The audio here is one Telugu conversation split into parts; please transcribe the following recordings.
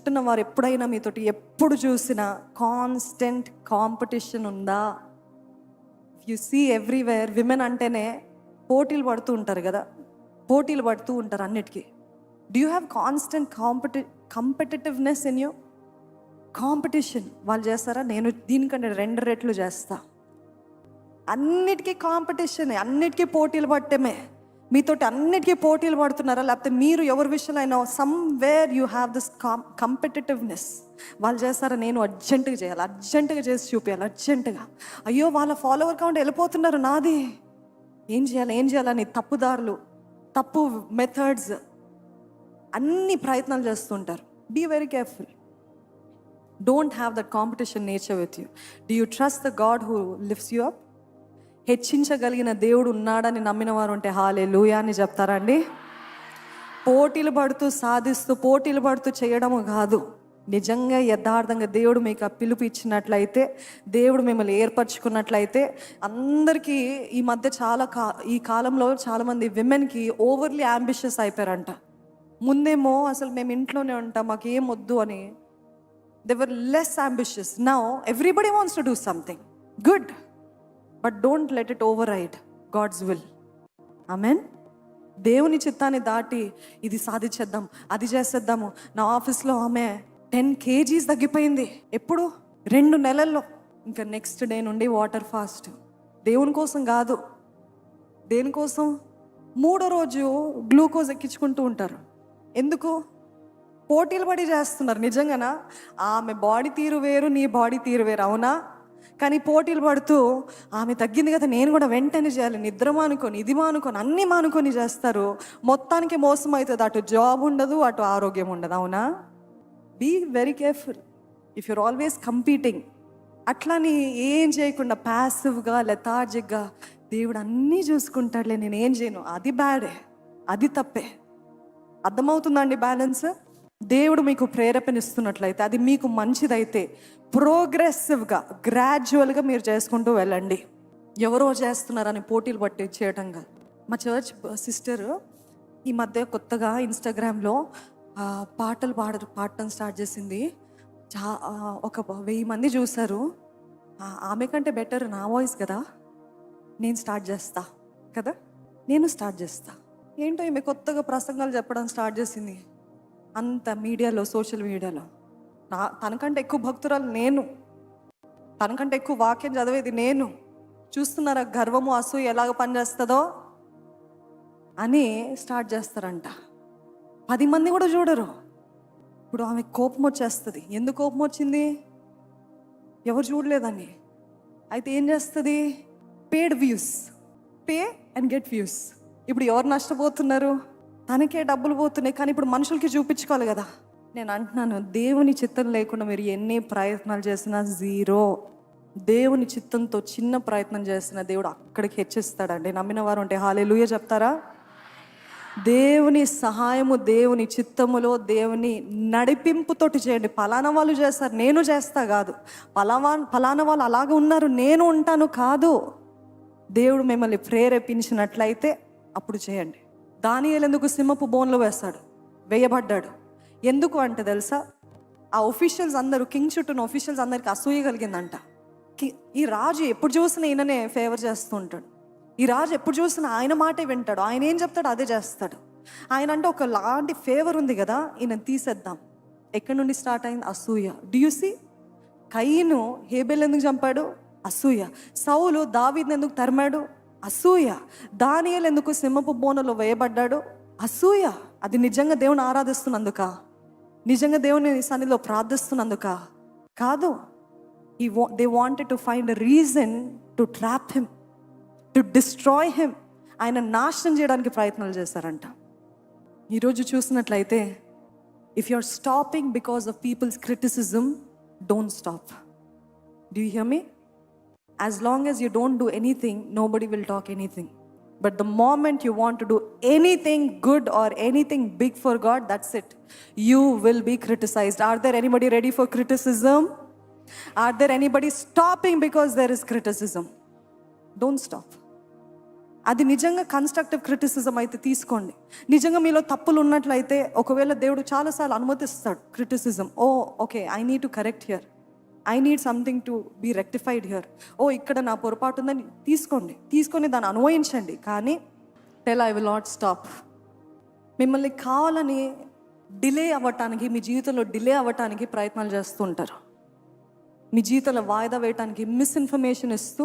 చుట్టూన్న వారు ఎప్పుడైనా మీతోటి ఎప్పుడు చూసినా కాన్స్టెంట్ కాంపిటీషన్ ఉందా? యు సీ ఎవ్రీవేర్ విమెన్ అంటేనే పోటీలు పడుతూ ఉంటారు కదా, పోటీలు పడుతూ ఉంటారు అన్నిటికీ. Do you have constant competitiveness in you? Competition వాళ్ళు చేస్తారా? నేను దీనికంటే 2 రెట్లు చేస్తా. అన్నిటికీ కాంపిటీషన్, అన్నిటికీ పోటీలు పట్టమే. మీతోటి అన్నిటికీ పోటీలు పడుతున్నారా? లేకపోతే మీరు ఎవరి విషయంలో అయినా somewhere you have this competitiveness. వాళ్ళు చేస్తారా? నేను అర్జెంటుగా చేయాలి, అర్జెంటుగా చేసి చూపించాలి, అర్జెంటుగా. అయ్యో వాళ్ళ ఫాలోవర్ కౌంట్ వెళ్ళిపోతున్నారు, నాది ఏం చేయాలని తప్పుదారులు, తప్పు మెథడ్స్, అన్ని ప్రయత్నాలు చేస్తుంటారు. Be very careful. Don't have that competition nature with you. Do you trust the God who lifts you up? హెచ్చించగలిగిన దేవుడు ఉన్నాడని నమ్మిన వారు ఉంటే హల్లెలూయా అని చెప్తారా అండి? పోటీలు పడుతూ సాధిస్తూ, పోటీలు పడుతూ చేయడము కాదు. నిజంగా యథార్థంగా దేవుడు మీకు ఆ పిలుపు ఇచ్చినట్లయితే, దేవుడు మిమ్మల్ని ఏర్పరచుకున్నట్లయితే, అందరికీ ఈ మధ్య ఈ కాలంలో చాలామంది విమెన్కి ఓవర్లీ అంబిషియస్ అయిపోయారంట. ముందేమో అసలు మేము ఇంట్లోనే ఉంటాం, మాకేం వద్దు అని. They were less ambitious. Now everybody wants to do something good, but don't let it override God's will. Amen. దేవుని చిత్తాన్ని దాటి ఇది సాధించేద్దాం, అది చేసేద్దాము. నా ఆఫీస్లో ఆమె 10 kgs తగ్గిపోయింది. ఎప్పుడు? 2 నెలల్లో. ఇంకా నెక్స్ట్ డే నుండి వాటర్ ఫాస్ట్. దేవుని కోసం కాదు, దేనికోసం? 3వ రోజు గ్లూకోజ్ ఎక్కించుకుంటూ ఉంటారు. ఎందుకు? పోటీలు పడి చేస్తున్నారు. నిజంగానా? ఆమె బాడీ తీరు వేరు, నీ బాడీ తీరు వేరు, అవునా? కానీ పోటీలు పడుతూ ఆమె తగ్గింది కదా, నేను కూడా వెంటనే చేయాలి, నిద్ర మానుకొని, ఇది మానుకొని, అన్నీ మానుకొని చేస్తారు. మొత్తానికి మోసం అవుతుంది. అటు జాబ్ ఉండదు, అటు ఆరోగ్యం ఉండదు, అవునా? Be very careful if you're always competing. అట్లాని ఏం చేయకుండా ప్యాసివ్గా, లెథార్జిక్గా దేవుడు అన్నీ చూసుకుంటాడులే, నేను ఏం చేయను, అది బ్యాడే, అది తప్పే. అర్థమవుతుందండి బ్యాలెన్స్? దేవుడు మీకు ప్రేరేపణిస్తున్నట్లయితే, అది మీకు మంచిదైతే ప్రోగ్రెసివ్గా, గ్రాడ్యువల్గా మీరు చేసుకుంటూ వెళ్ళండి. ఎవరో చేస్తున్నారని పోటీలు పట్టి చేయటంగా. మా చర్చ్ సిస్టర్ ఈ మధ్య కొత్తగా ఇన్స్టాగ్రామ్లో పాటలు పాడటం స్టార్ట్ చేసింది. ఒక 1000 మంది చూశారు. ఆమె కంటే బెటర్ నా వాయిస్ కదా, నేను స్టార్ట్ చేస్తా కదా, నేను స్టార్ట్ చేస్తా. ఏంటో ఈమె కొత్తగా ప్రసంగాలు చెప్పడం స్టార్ట్ చేసింది. అంత మీడియాలో, సోషల్ మీడియాలో. తనకంటే ఎక్కువ భక్తురాలు నేను, తనకంటే ఎక్కువ వాక్యం చదివేది నేను. చూస్తున్నారా గర్వము, అసూయ ఎలాగ పనిచేస్తుందో అని స్టార్ట్ చేస్తారంట. 10 మంది కూడా చూడరు. ఇప్పుడు ఆమె కోపం వచ్చేస్తుంది. ఎందుకు కోపం వచ్చింది? ఎవరు చూడలేదని. అయితే ఏం చేస్తుంది? Paid views, pay and get views. ఇప్పుడు ఎవరు నష్టపోతున్నారు? తనకే డబ్బులు పోతున్నాయి, కానీ ఇప్పుడు మనుషులకి చూపించుకోవాలి కదా. నేను అంటున్నాను, దేవుని చిత్తం లేకుండా మీరు ఎన్ని ప్రయత్నాలు చేసినా జీరో. దేవుని చిత్తంతో చిన్న ప్రయత్నం చేసిన దేవుడు అక్కడికి హెచ్చిస్తాడండి. నమ్మిన వారు ఉంటే హల్లెలూయా చెప్తారా? దేవుని సహాయము, దేవుని చిత్తములో, దేవుని నడిపింపుతోటి చేయండి. పలానా వాళ్ళు చేస్తారు, నేను చేస్తా కాదు. పలానా వాళ్ళు అలాగే ఉన్నారు, నేను ఉంటాను కాదు. దేవుడు మిమ్మల్ని ప్రేరేపించినట్లయితే అప్పుడు చేయండి. దానియేలు ఎందుకు సింహపు బోన్లో వేయబడ్డాడు? ఎందుకు అంటే తెలుసా? ఆ ఒఫీషియల్స్ అందరూ, కింగ్ చుట్టూ ఉన్న ఒఫీషియల్స్ అందరికి అసూయ కలిగిందంట. ఈ రాజు ఎప్పుడు చూసినా ఈయననే ఫేవర్ చేస్తూ ఉంటాడు. ఈ రాజు ఎప్పుడు చూసినా ఆయన మాటే వింటాడు, ఆయన ఏం చెప్తాడు అదే చేస్తాడు. ఆయన అంటే ఒక లాంటి ఫేవర్ ఉంది కదా, ఈయన తీసేద్దాం. ఎక్కడి నుండి స్టార్ట్ అయింది? అసూయ. Do you see? కయీను హేబెల్ ఎందుకు చంపాడు? అసూయ. సౌలు దావీదుని ఎందుకు తరిమాడు? అసూయ. దానియేలు ఎందుకు సింహపు బోనలో వేయబడ్డాడు? అసూయ. అది నిజంగా దేవుని ఆరాధిస్తున్నందుక? నిజంగా దేవుని సన్నిధిలో ప్రార్థిస్తున్నందుక కాదు. They wanted to find a reason to trap him, to destroy him. ఆయన నాశనం చేయడానికి ప్రయత్నాలు చేశారంట. ఈరోజు చూసినట్లయితే, if you are stopping because of people's criticism, don't stop. Do you hear me? As long as you don't do anything, nobody will talk anything. But the moment you want to do anything good or anything big for God, that's it. You will be criticized. Are there anybody ready for criticism? Are there anybody stopping because there is criticism? Don't stop. అది నిజంగా కన్స్ట్రక్టివ్ క్రిటిసిజం అయితే తీసుకోండి. నిజంగా మీలో తప్పులు ఉన్నట్లయితే ఒకవేళ దేవుడు చాలాసార్లు అనుమతిస్తాడు criticism. Oh okay, I need to correct here, I need something to be rectified here. ఓ ఇక్కడ నా పొరపాటు ఉందని తీసుకొని దాన్ని అనుభవించండి. కానీ tell I will not stop. మిమ్మల్ని కావాలని డిలే అవ్వటానికి, మీ జీవితంలో డిలే అవ్వటానికి ప్రయత్నాలు చేస్తూ ఉంటారు. మీ జీవితంలో వాయిదా వేయటానికి మిస్ఇన్ఫర్మేషన్ ఇస్తూ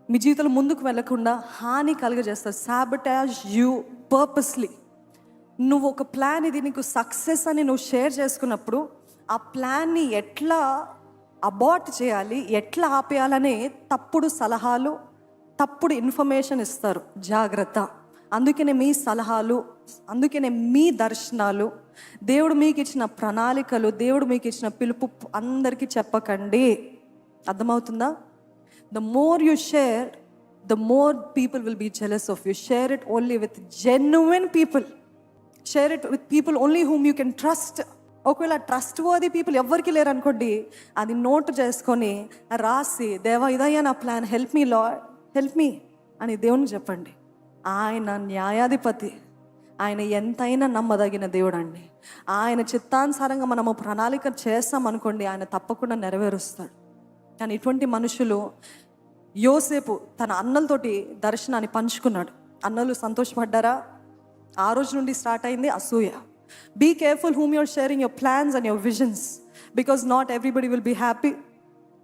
మీ జీవితంలో ముందుకు వెళ్లకుండా హాని కలుగజేస్తారు. సాబటాజ్ యూ పర్పస్లీ. నువ్వు ఒక ప్లాన్, ఇది నీకు సక్సెస్ అని నువ్వు షేర్ చేసుకున్నప్పుడు ఆ ప్లాన్ని ఎట్లా అబార్ట్ చేయాలి, ఎట్లా ఆపేయాలనే తప్పుడు సలహాలు, తప్పుడు ఇన్ఫర్మేషన్ ఇస్తారు. జాగ్రత్త. అందుకనే మీ సలహాలు, అందుకనే మీ దర్శనాలు, దేవుడు మీకు ఇచ్చిన ప్రణాళికలు, దేవుడు మీకు ఇచ్చిన పిలుపు అందరికీ చెప్పకండి. అర్థమవుతుందా? The more you share, the more people will be jealous of you. Share it only with genuine people. Share it with people only whom you can trust. ఒకవేళ ట్రస్ట్ వర్ది పీపుల్ ఎవరికి లేరు అనుకోండి, అది నోట్ చేసుకొని రాసి, దేవా ఇదయ్యా నా plan, help me lord, help me అని దేవునికి చెప్పండి. ఆయన న్యాయాధిపతి, ఆయన ఎంతైనా నమ్మదగిన దేవుడు అండి. ఆయన చిత్తానుసారంగా మనము ప్రణాళిక చేస్తాం అనుకోండి, ఆయన తప్పకుండా నెరవేరుస్తాడు. కానీ ఇటువంటి మనుషులు, యోసేపు తన అన్నలతోటి దర్శనాన్ని పంచుకున్నాడు. అన్నలు సంతోషపడ్డారా? ఆ రోజు నుండి స్టార్ట్ అయింది అసూయ. Be careful whom you're sharing your plans and your visions, because not everybody will be happy,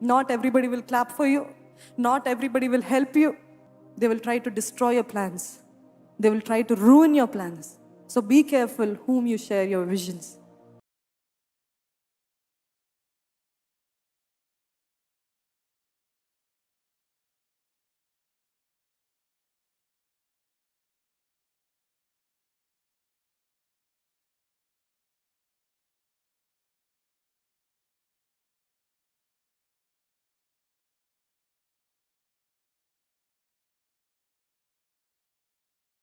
not everybody will clap for you, not everybody will help you. They will try to destroy your plans, they will try to ruin your plans. So be careful whom you share your visions.